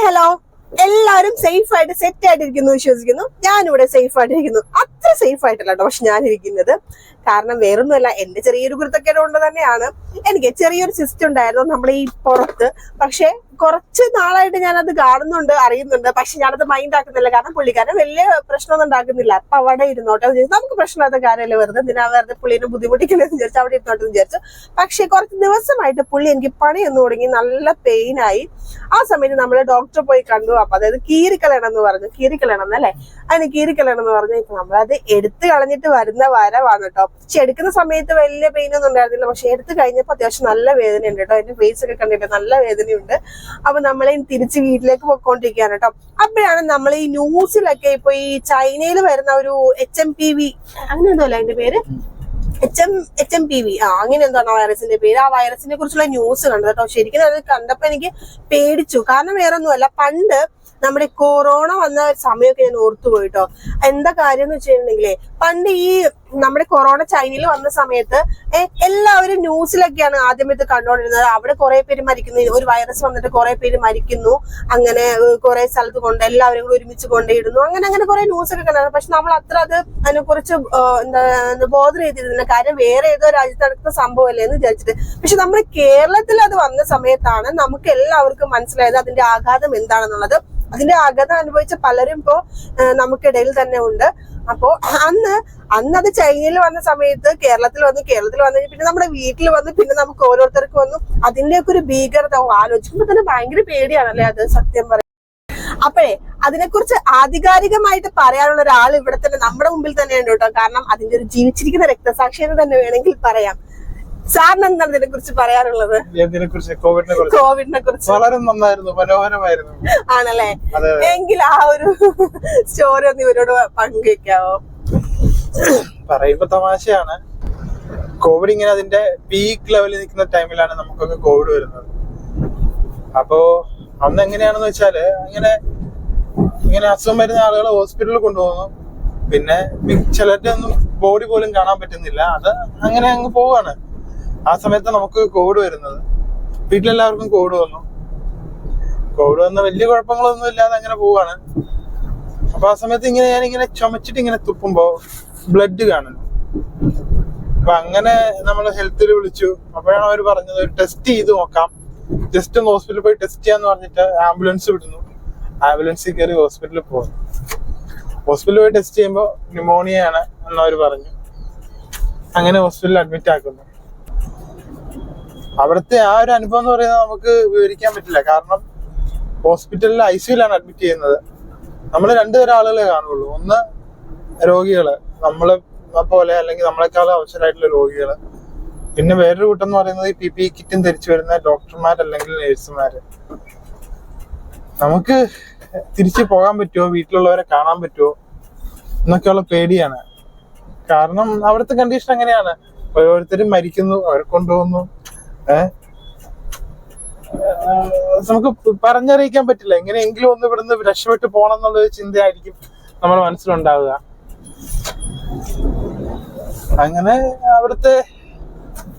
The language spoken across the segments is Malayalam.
ഹലോ, എല്ലാവരും സേഫ് ആയിട്ട് സെറ്റ് ആയിട്ടിരിക്കുന്നു വിശ്വസിക്കുന്നു. ഞാനിവിടെ സേഫ് ആയിട്ടിരിക്കുന്നു. അത്ര സേഫ് ആയിട്ടല്ല കേട്ടോ പക്ഷെ ഞാനിരിക്കുന്നത്. കാരണം വേറൊന്നുമല്ല, എന്റെ ചെറിയൊരു കുരുത്തക്കേട് കൊണ്ട് തന്നെയാണ്. എനിക്ക് ചെറിയൊരു സിസ്റ്റം ഉണ്ടായിരുന്നു നമ്മൾ ഈ പുറത്ത്. പക്ഷെ കുറച്ച് നാളായിട്ട് ഞാനത് കാണുന്നുണ്ട്, അറിയുന്നുണ്ട്. പക്ഷെ ഞാനത് മൈൻഡ് ആക്കുന്നില്ല. കാരണം പുള്ളിക്കാരൻ വലിയ പ്രശ്നമൊന്നും ഉണ്ടാക്കുന്നില്ല. അപ്പൊ അവിടെ ഇരുന്നോട്ടെ വിചാരിച്ചു. നമുക്ക് പ്രശ്നമില്ലാത്ത കാര്യമല്ലേ, വെറുതെ പുള്ളിനെ ബുദ്ധിമുട്ടിക്കണമെന്ന് വിചാരിച്ചു അവിടെ ഇരുന്നോട്ടെ വിചാരിച്ചു. പക്ഷെ കുറച്ച് ദിവസമായിട്ട് പുള്ളി എനിക്ക് പണിയൊന്നു തുടങ്ങി, നല്ല പെയിനായി. ആ സമയത്ത് നമ്മള് ഡോക്ടറെ പോയി കണ്ടു. അപ്പൊ അതായത് കീറിക്കളയണമെന്ന് പറഞ്ഞു. കീറിക്കളയണമെന്നല്ലേ, അതിന് കീറിക്കളയണമെന്ന് പറഞ്ഞു. ഇപ്പൊ നമ്മളത് എടുത്ത് കളഞ്ഞിട്ട് വരുന്ന വരവാണ് കേട്ടോ. പക്ഷെ എടുക്കുന്ന സമയത്ത് വലിയ പെയിനൊന്നും ഉണ്ടായിരുന്നില്ല. പക്ഷെ എടുത്ത് കഴിഞ്ഞപ്പോ അത്യാവശ്യം നല്ല വേദനയുണ്ട് കേട്ടോ. എന്റെ ഫേസ് ഒക്കെ കണ്ടിട്ട് നല്ല വേദനയുണ്ട്. അപ്പൊ നമ്മളെ തിരിച്ച് വീട്ടിലേക്ക് പോയിക്കൊണ്ടിരിക്കുകയാണ് കേട്ടോ. അപ്പോഴാണ് നമ്മൾ ഈ ന്യൂസിലൊക്കെ ഇപ്പൊ ഈ ചൈനയിൽ വരുന്ന ഒരു HMPV അങ്ങനെ എന്തോ അല്ല അതിന്റെ പേര്, HMPV അങ്ങനെ എന്താണ് വൈറസിന്റെ പേര്. ആ വൈറസിനെ കുറിച്ചുള്ള ന്യൂസ് കണ്ടത് കേട്ടോ. ശരിക്കും അത് കണ്ടപ്പോ എനിക്ക് പേടിച്ചു. കാരണം വേറെ ഒന്നുമല്ല, പണ്ട് നമ്മുടെ കൊറോണ വന്ന സമയമൊക്കെ ഞാൻ ഓർത്തു പോയിട്ടോ. എന്താ കാര്യം എന്ന് വെച്ചിട്ടുണ്ടെങ്കിലേ, പണ്ട് ഈ നമ്മുടെ കൊറോണ ചൈനയിൽ വന്ന സമയത്ത് എല്ലാവരും ന്യൂസിലൊക്കെയാണ് ആദ്യം ഇത് കണ്ടുകൊണ്ടിരുന്നത്. അവിടെ കുറെ പേര് മരിക്കുന്നു, ഒരു വൈറസ് വന്നിട്ട് കുറെ പേര് മരിക്കുന്നു, അങ്ങനെ കുറെ സ്ഥലത്ത് കൊണ്ട് എല്ലാവരും കൂടി ഒരുമിച്ച് കൊണ്ടിടുന്നു, അങ്ങനെ കുറെ ന്യൂസ് ഒക്കെ കണ്ടായിരുന്നു. പക്ഷെ നമ്മൾ അത്ര അതിനെ കുറിച്ച് ബോധം ചെയ്തിരുന്നില്ല. കാര്യം വേറെ ഏതോ രാജ്യത്ത് നടക്കുന്ന സംഭവമല്ലേ എന്ന് വിചാരിച്ചിട്ട്. പക്ഷെ നമ്മുടെ കേരളത്തിൽ അത് വന്ന സമയത്താണ് നമുക്ക് എല്ലാവർക്കും മനസ്സിലായത് അതിന്റെ ആഘാതം എന്താണെന്നുള്ളത്. അതിന്റെ ആഘാതം അനുഭവിച്ച പലരും ഇപ്പോ നമുക്കിടയിൽ തന്നെ ഉണ്ട്. അപ്പോ അന്ന് അത് ചൈനയിൽ വന്ന സമയത്ത് കേരളത്തിൽ വന്നു പിന്നെ നമ്മുടെ വീട്ടിൽ വന്നു, പിന്നെ നമുക്ക് ഓരോരുത്തർക്ക് വന്നു. അതിന്റെയൊക്കെ ഒരു ഭീകരത ആലോചിക്കുമ്പോ തന്നെ ഭയങ്കര പേടിയാണല്ലേ അത്, സത്യം പറയാം. അപ്പോഴേ അതിനെക്കുറിച്ച് ആധികാരികമായിട്ട് പറയാനുള്ള ഒരാൾ ഇവിടെ തന്നെ നമ്മുടെ മുമ്പിൽ തന്നെ ഉണ്ട് കേട്ടോ. കാരണം അതിന്റെ ഒരു ജീവിച്ചിരിക്കുന്ന രക്തസാക്ഷി എന്ന് തന്നെ വേണമെങ്കിൽ പറയാം. സാറിന് എന്താണ് ഇതിനെ കുറിച്ച് പറയാനുള്ളത്? കോവിഡിനെ കുറിച്ച് വളരെ നന്നായിരുന്നു, മനോഹരമായിരുന്നു. ആണല്ലേ? എങ്കിൽ ആ ഒരു സ്റ്റോറി ഒന്ന് ഇവരോട് പങ്കുവെക്കാവോ? പറയുമ്പോ തമാശയാണ്. കോവിഡ് ഇങ്ങനെ അതിന്റെ പീക്ക് ലെവലിൽ നിൽക്കുന്ന ടൈമിലാണ് നമുക്കൊക്കെ കോവിഡ് വരുന്നത്. അപ്പോ അന്ന് എങ്ങനെയാണെന്ന് വെച്ചാല് ഇങ്ങനെ അസുഖം വരുന്ന ആളുകളെ ഹോസ്പിറ്റലിൽ കൊണ്ടുപോകുന്നു. പിന്നെ ചിലരുടെ ഒന്നും ബോഡി പോലും കാണാൻ പറ്റുന്നില്ല. അത് അങ്ങനെ അങ്ങ് പോവാണ്. ആ സമയത്ത് നമുക്ക് കോവിഡ് വരുന്നത്. വീട്ടിലെല്ലാവർക്കും കോവിഡ് വന്ന വലിയ കുഴപ്പങ്ങളൊന്നും ഇല്ലാതെ അങ്ങനെ പോവാണ്. അപ്പൊ ആ സമയത്ത് ഞാനിങ്ങനെ ചുമച്ചിട്ട് ഇങ്ങനെ തുപ്പുമ്പോ ബ്ലഡ് കാണുന്നു. അപ്പൊ അങ്ങനെ നമ്മൾ ഹെൽത്തിൽ വിളിച്ചു. അപ്പോഴാണ് അവർ പറഞ്ഞത് ഒരു ടെസ്റ്റ് ചെയ്ത് നോക്കാം, ജസ്റ്റ് ഒന്ന് ഹോസ്പിറ്റലിൽ പോയി ടെസ്റ്റ് ചെയ്യാന്ന് പറഞ്ഞിട്ട് ആംബുലൻസ് വിടുന്നു. ആംബുലൻസിൽ കയറി ഹോസ്പിറ്റലിൽ പോകുന്നു. ഹോസ്പിറ്റലിൽ പോയി ടെസ്റ്റ് ചെയ്യുമ്പോൾ ന്യൂമോണിയയാണ് എന്നവർ പറഞ്ഞു. അങ്ങനെ ഹോസ്പിറ്റലിൽ അഡ്മിറ്റ് ആക്കുന്നു. അവിടുത്തെ ആ ഒരു അനുഭവം എന്ന് പറയുന്നത് നമുക്ക് വിവരിക്കാൻ പറ്റില്ല. കാരണം ഹോസ്പിറ്റലിൽ ICUലാണ് അഡ്മിറ്റ് ചെയ്യുന്നത്. നമ്മൾ രണ്ടുതരം ആളുകളെ കാണുള്ളൂ. ഒന്ന് രോഗികള്, നമ്മളെ പോലെ അല്ലെങ്കിൽ നമ്മളെക്കാളും അവസരമായിട്ടുള്ള രോഗികള്. പിന്നെ വേറൊരു കൂട്ടം എന്ന് പറയുന്നത് ഈ PPE കിറ്റും ധരിച്ചു വരുന്ന ഡോക്ടർമാർ അല്ലെങ്കിൽ നേഴ്സുമാര്. നമുക്ക് തിരിച്ചു പോകാൻ പറ്റുമോ, വീട്ടിലുള്ളവരെ കാണാൻ പറ്റുമോ എന്നൊക്കെയുള്ള പേടിയാണ്. കാരണം അവിടുത്തെ കണ്ടീഷൻ അങ്ങനെയാണ്. ഓരോരുത്തരും മരിക്കുന്നു, അവരെ കൊണ്ടുപോകുന്നു. നമുക്ക് പറഞ്ഞറിയിക്കാൻ പറ്റില്ല. എങ്ങനെയെങ്കിലും ഒന്ന് ഇവിടുന്ന് രക്ഷപ്പെട്ട് പോകണം എന്നുള്ളൊരു ചിന്തയായിരിക്കും നമ്മുടെ മനസ്സിലുണ്ടാവുക. അങ്ങനെ അവിടുത്തെ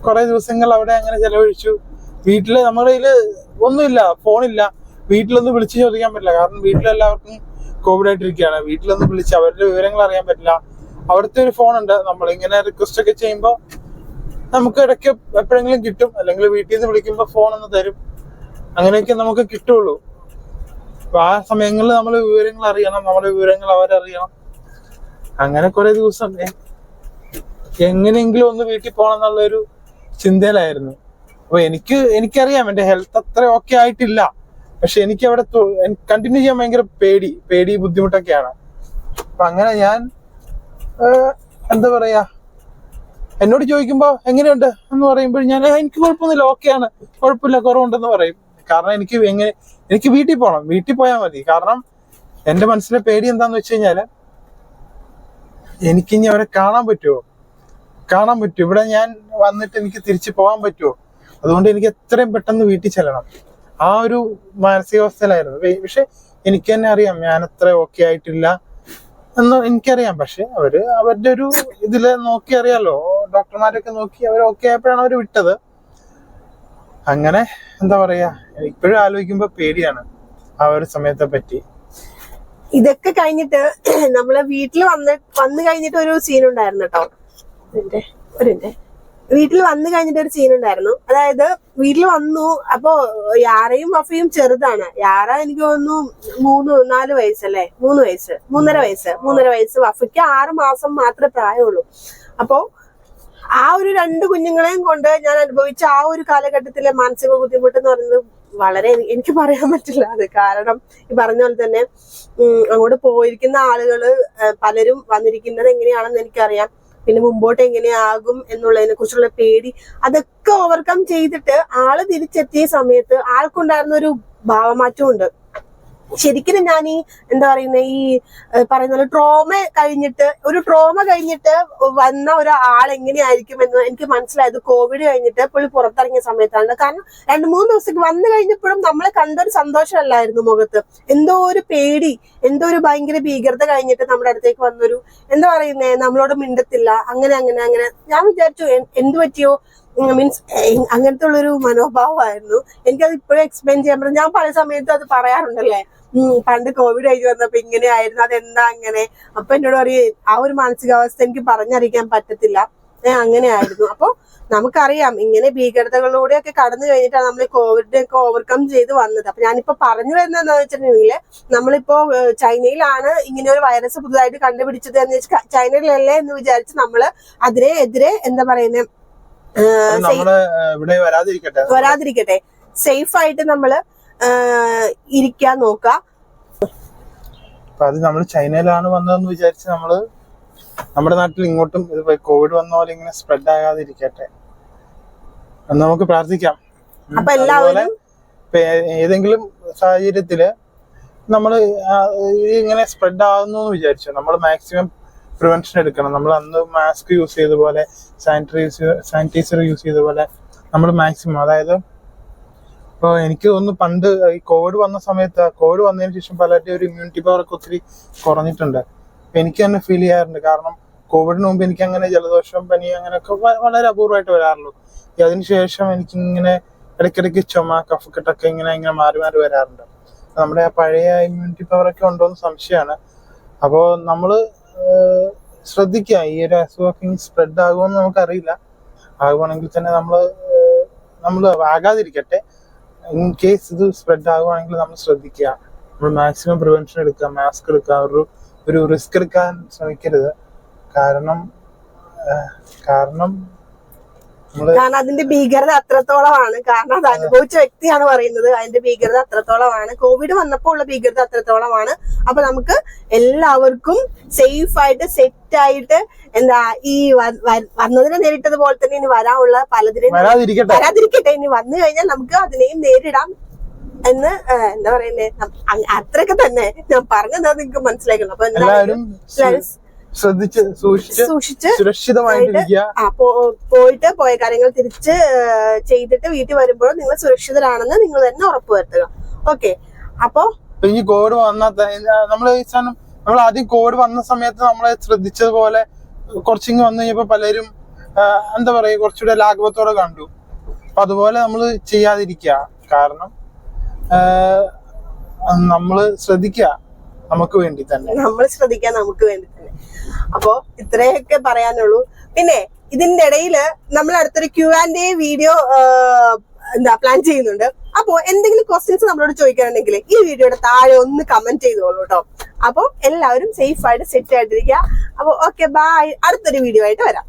കുറെ ദിവസങ്ങൾ അവിടെ അങ്ങനെ ചെലവഴിച്ചു. വീട്ടില് നമ്മുടെ കയ്യില് ഒന്നുമില്ല, ഫോണില്ല. വീട്ടിലൊന്നും വിളിച്ചു ചോദിക്കാൻ പറ്റില്ല. കാരണം വീട്ടിലെല്ലാവർക്കും കോവിഡ് ആയിട്ടിരിക്കുകയാണ്. വീട്ടിലൊന്നും വിളിച്ച് അവരുടെ വിവരങ്ങൾ അറിയാൻ പറ്റില്ല. അവിടുത്തെ ഒരു ഫോണുണ്ട്. നമ്മളിങ്ങനെ റിക്വസ്റ്റ് ഒക്കെ ചെയ്യുമ്പോൾ നമുക്ക് ഇടയ്ക്ക് എപ്പോഴെങ്കിലും കിട്ടും. അല്ലെങ്കിൽ വീട്ടിൽ നിന്ന് വിളിക്കുമ്പോൾ ഫോൺ ഒന്ന് തരും. അങ്ങനെയൊക്കെ നമുക്ക് കിട്ടുള്ളൂ. അപ്പൊ ആ സമയങ്ങളിൽ നമ്മൾ വിവരങ്ങൾ അറിയണം, നമ്മുടെ വിവരങ്ങൾ അവരറിയണം. അങ്ങനെ കുറെ ദിവസം എങ്ങനെയെങ്കിലും ഒന്ന് വീട്ടിൽ പോകണം എന്നുള്ളൊരു ചിന്തയിലായിരുന്നു. അപ്പൊ എനിക്കറിയാം എന്റെ ഹെൽത്ത് അത്ര ഓക്കെ ആയിട്ടില്ല. പക്ഷെ എനിക്ക് അവിടെ കണ്ടിന്യൂ ചെയ്യാൻ ഭയങ്കര പേടി ബുദ്ധിമുട്ടൊക്കെയാണ്. അപ്പൊ അങ്ങനെ ഞാൻ എന്താ പറയാ, എന്നോട് ചോദിക്കുമ്പോ എങ്ങനെയുണ്ട് എന്ന് പറയുമ്പോൾ എനിക്ക് കുഴപ്പമൊന്നുമില്ല, ഓക്കെയാണ്, കുഴപ്പമില്ല, കുറവുണ്ടെന്ന് പറയും. കാരണം എനിക്ക് വീട്ടിൽ പോകണം, വീട്ടിൽ പോയാൽ മതി. കാരണം എന്റെ മനസ്സിലെ പേടി എന്താന്ന് വെച്ച് കഴിഞ്ഞാല്, എനിക്കിനി അവരെ കാണാൻ പറ്റുമോ, ഇവിടെ ഞാൻ വന്നിട്ട് എനിക്ക് തിരിച്ചു പോകാൻ പറ്റുമോ. അതുകൊണ്ട് എനിക്ക് എത്രയും പെട്ടെന്ന് വീട്ടിൽ ചെല്ലണം. ആ ഒരു മാനസികാവസ്ഥയിലായിരുന്നു. പക്ഷെ എനിക്ക് തന്നെ അറിയാം ഞാൻ അത്ര ഓക്കെ ആയിട്ടില്ല എന്ന് എനിക്കറിയാം. പക്ഷെ അവരുടെ ഒരു ഇതില് നോക്കി അറിയാലോ, ഡോക്ടർമാരൊക്കെ നോക്കി അവർ ഓക്കെ ആയപ്പോഴാണ് അവർ വിട്ടത്. അങ്ങനെ എന്താ പറയാ, ഇപ്പോഴും ആലോചിക്കുമ്പോ പേടിയാണ്. ആ ഒരു സമയത്തെ പറ്റി. ഇതൊക്കെ കഴിഞ്ഞിട്ട് നമ്മള് വീട്ടിൽ വന്നു കഴിഞ്ഞിട്ട് ഒരു സീൻ ഉണ്ടായിരുന്നു കേട്ടോ. വീട്ടിൽ വന്നു കഴിഞ്ഞിട്ട് ഒരു സീൻ ഉണ്ടായിരുന്നു. അതായത് വീട്ടിൽ വന്നു, അപ്പൊ യാറയും വഫയും ചെറുതാണ്. യാറ എനിക്ക് തോന്നുന്നു 3-4 വയസ്സല്ലേ, 3 വയസ്സ്. വഫയ്ക്ക് 6 മാസം മാത്രമേ പ്രായമുള്ളൂ. അപ്പോ ആ ഒരു 2 കുഞ്ഞുങ്ങളെയും കൊണ്ട് ഞാൻ അനുഭവിച്ച ആ ഒരു കാലഘട്ടത്തിലെ മാനസിക ബുദ്ധിമുട്ട് എന്ന് പറയുന്നത് വളരെ എനിക്ക് പറയാൻ പറ്റില്ല. അത് കാരണം ഈ പറഞ്ഞ പോലെ തന്നെ അങ്ങോട്ട് പോയിരിക്കുന്ന ആളുകള് പലരും വന്നിരിക്കുന്നത് എങ്ങനെയാണെന്ന് എനിക്കറിയാം. പിന്നെ മുമ്പോട്ട് എങ്ങനെയാകും എന്നുള്ളതിനെ കുറിച്ചുള്ള പേടി, അതൊക്കെ ഓവർകം ചെയ്തിട്ട് ആള് തിരിച്ചെത്തിയ സമയത്ത് ആൾക്കുണ്ടായിരുന്ന ഒരു ഭാവമാറ്റം ഉണ്ട്. ശരിക്കും ഞാൻ ഈ എന്താ പറയുന്ന ഈ പറയുന്ന ട്രോമ കഴിഞ്ഞിട്ട് വന്ന ഒരാൾ എങ്ങനെയായിരിക്കും എന്ന് എനിക്ക് മനസ്സിലായത് കോവിഡ് കഴിഞ്ഞിട്ട് പുള്ളി പുറത്തിറങ്ങിയ സമയത്താണ്. കാരണം 2-3 ദിവസത്തേക്ക് വന്നു കഴിഞ്ഞപ്പോഴും നമ്മളെ കണ്ടൊരു സന്തോഷമല്ലായിരുന്നു മുഖത്ത്. എന്തോ ഒരു പേടി, എന്തോ ഒരു ഭയങ്കര ഭീകരത കഴിഞ്ഞിട്ട് നമ്മുടെ അടുത്തേക്ക് വന്നൊരു എന്താ പറയുന്നേ, നമ്മളോട് മിണ്ടത്തില്ല, അങ്ങനെ. ഞാൻ വിചാരിച്ചു എന്ത് പറ്റിയോ, മീൻസ് അങ്ങനത്തെ ഉള്ളൊരു മനോഭാവമായിരുന്നു. എനിക്കത് ഇപ്പോഴും എക്സ്പ്ലെയിൻ ചെയ്യാൻ പറ്റും. ഞാൻ പല സമയത്തും അത് പറയാറുണ്ടല്ലേ, പണ്ട് കോവിഡ് കഴിഞ്ഞ് വന്നപ്പോ ഇങ്ങനെ ആയിരുന്നു, അതെന്താ അങ്ങനെ. അപ്പൊ എന്നോട് പറയും ആ ഒരു മാനസികാവസ്ഥ എനിക്ക് പറഞ്ഞറിയിക്കാൻ പറ്റത്തില്ല, അങ്ങനെ ആയിരുന്നു. അപ്പൊ നമുക്കറിയാം ഇങ്ങനെ ഭീകരതകളിലൂടെയൊക്കെ കടന്നു കഴിഞ്ഞിട്ടാണ് നമ്മൾ കോവിഡിനൊക്കെ ഓവർകം ചെയ്ത് വന്നത്. അപ്പൊ ഞാനിപ്പോ പറഞ്ഞു വരുന്നത് എന്താണെന്ന് വെച്ചിട്ടുണ്ടെങ്കിൽ, നമ്മളിപ്പോ ചൈനയിലാണ് ഇങ്ങനെ ഒരു വൈറസ് പുതുതായിട്ട് കണ്ടുപിടിച്ചത് എന്ന് വെച്ചാൽ ചൈനയിലല്ലേ എന്ന് വിചാരിച്ച് നമ്മള് അതിനെതിരെ എന്താ പറയുന്നത് വരാതിരിക്കട്ടെ, സേഫ് ആയിട്ട് നമ്മള് ഇരിക്കാൻ നോക്കുക. അത് നമ്മൾ ചൈനയിലാണ് വന്നതെന്ന് വിചാരിച്ച് നമ്മള് നമ്മുടെ നാട്ടിൽ ഇങ്ങോട്ടും ഇത് കോവിഡ് വന്ന പോലെ ഇങ്ങനെ സ്പ്രെഡ് ആകാതിരിക്കട്ടെ എന്ന് നമുക്ക് പ്രാർത്ഥിക്കാം. അപ്പൊ എല്ലാവരും ഏതെങ്കിലും സാഹചര്യത്തില് നമ്മള് ഇങ്ങനെ സ്പ്രെഡ് ആകുന്നു എന്ന് വിചാരിച്ചു നമ്മൾ മാക്സിമം പ്രിവെൻഷൻ എടുക്കണം. നമ്മൾ അന്ന് മാസ്ക് യൂസ് ചെയ്ത പോലെ, സാനിറ്റൈസർ യൂസ് ചെയ്ത പോലെ നമ്മൾ മാക്സിമം, അതായത് ഇപ്പോൾ എനിക്ക് തോന്നുന്നു പണ്ട് ഈ കോവിഡ് വന്ന സമയത്ത്, കോവിഡ് വന്നതിന് ശേഷം പലരുടെ ഒരു ഇമ്മ്യൂണിറ്റി പവർ ഒക്കെ ഒത്തിരി കുറഞ്ഞിട്ടുണ്ട്. അപ്പൊ എനിക്ക് തന്നെ ഫീൽ ചെയ്യാറുണ്ട്. കാരണം കോവിഡിന് മുമ്പ് എനിക്ക് അങ്ങനെ ജലദോഷം, പനി അങ്ങനെയൊക്കെ വളരെ അപൂർവമായിട്ട് വരാറുള്ളൂ. അതിനുശേഷം എനിക്കിങ്ങനെ ഇടയ്ക്കിടയ്ക്ക് ചുമ, കഫക്കെട്ടൊക്കെ ഇങ്ങനെ മാറി വരാറുണ്ട്. നമ്മുടെ ആ പഴയ ഇമ്മ്യൂണിറ്റി പവർ ഒക്കെ ഉണ്ടോയെന്ന് സംശയമാണ്. അപ്പോൾ നമ്മള് ശ്രദ്ധിക്കുക, ഈ ഒരു അസുഖമൊക്കെ സ്പ്രെഡ് ആകുമെന്ന് നമുക്കറിയില്ല. ആകുവാണെങ്കിൽ തന്നെ നമ്മള് ആകാതിരിക്കട്ടെ. ഇൻ കേസ് ഇത് സ്പ്രെഡ് ആകുവാണെങ്കിൽ നമ്മൾ ശ്രദ്ധിക്കുക, നമ്മൾ മാക്സിമം പ്രിവെൻഷൻ എടുക്കുക, മാസ്ക് എടുക്കുക, ഒരു റിസ്ക് എടുക്കാൻ ശ്രമിക്കരുത്. കാരണം അതിന്റെ ഭീകരത അത്രത്തോളമാണ്. കാരണം അത് അനുഭവിച്ച വ്യക്തിയാണ് പറയുന്നത്. അതിന്റെ ഭീകരത അത്രത്തോളമാണ്. കോവിഡ് വന്നപ്പോൾ ഉള്ള ഭീകരത അത്രത്തോളമാണ്. അപ്പൊ നമുക്ക് എല്ലാവർക്കും സേഫ് ആയിട്ട് സെറ്റ് ആയിട്ട് എന്താ ഈ വന്നതിനെ നേരിട്ടതുപോലെ തന്നെ ഇനി വരാനുള്ള പലതിനെയും വരാതിരിക്കട്ടെ. ഇനി വന്നു കഴിഞ്ഞാൽ നമുക്ക് അതിനെയും നേരിടാം എന്ന് എന്താ പറയുന്നേ, അത്രയൊക്കെ തന്നെ ഞാൻ പറഞ്ഞത് നിങ്ങൾക്ക് മനസ്സിലാക്കണം. അപ്പൊ എല്ലാവരും സൂക്ഷിച്ച് സുരക്ഷിതമായിട്ടിരിക്കുക. പോയ കാര്യങ്ങൾ തിരിച്ച് ചെയ്തിട്ട് വീട്ടിൽ വരുമ്പോഴും നിങ്ങൾ സുരക്ഷിതരാണെന്ന് നിങ്ങൾ തന്നെ ഉറപ്പുവരുത്തുക. ഓക്കെ. അപ്പൊ ഇനി കോവിഡ് നമ്മൾ ആദ്യം കോവിഡ് വന്ന സമയത്ത് നമ്മളെ ശ്രദ്ധിച്ചതുപോലെ കുറച്ചിങ്ങ് വന്നു കഴിഞ്ഞപ്പോ പലരും എന്താ പറയാ കുറച്ചുകൂടെ ലാഘവത്തോടെ കണ്ടു. അപ്പൊ അതുപോലെ നമ്മൾ ചെയ്യാതിരിക്കുക. കാരണം നമ്മള് ശ്രദ്ധിക്കുക, നമുക്ക് വേണ്ടി തന്നെ അപ്പോ ഇത്രയൊക്കെ പറയാനുള്ളൂ. പിന്നെ ഇതിന്റെ ഇടയില് നമ്മൾ അടുത്തൊരു Q&A വീഡിയോ പ്ലാൻ ചെയ്യുന്നുണ്ട്. അപ്പോ എന്തെങ്കിലും ക്വസ്റ്റ്യൻസ് നമ്മളോട് ചോദിക്കാനുണ്ടെങ്കിൽ ഈ വീഡിയോയുടെ താഴെ ഒന്ന് കമന്റ് ചെയ്തോളൂ കേട്ടോ. അപ്പൊ എല്ലാവരും സേഫ് ആയിട്ട് സെറ്റ് ആയിട്ടിരിക്കുക. അപ്പൊ ഓക്കെ, ബൈ. അടുത്തൊരു വീഡിയോ ആയിട്ട് വരാം.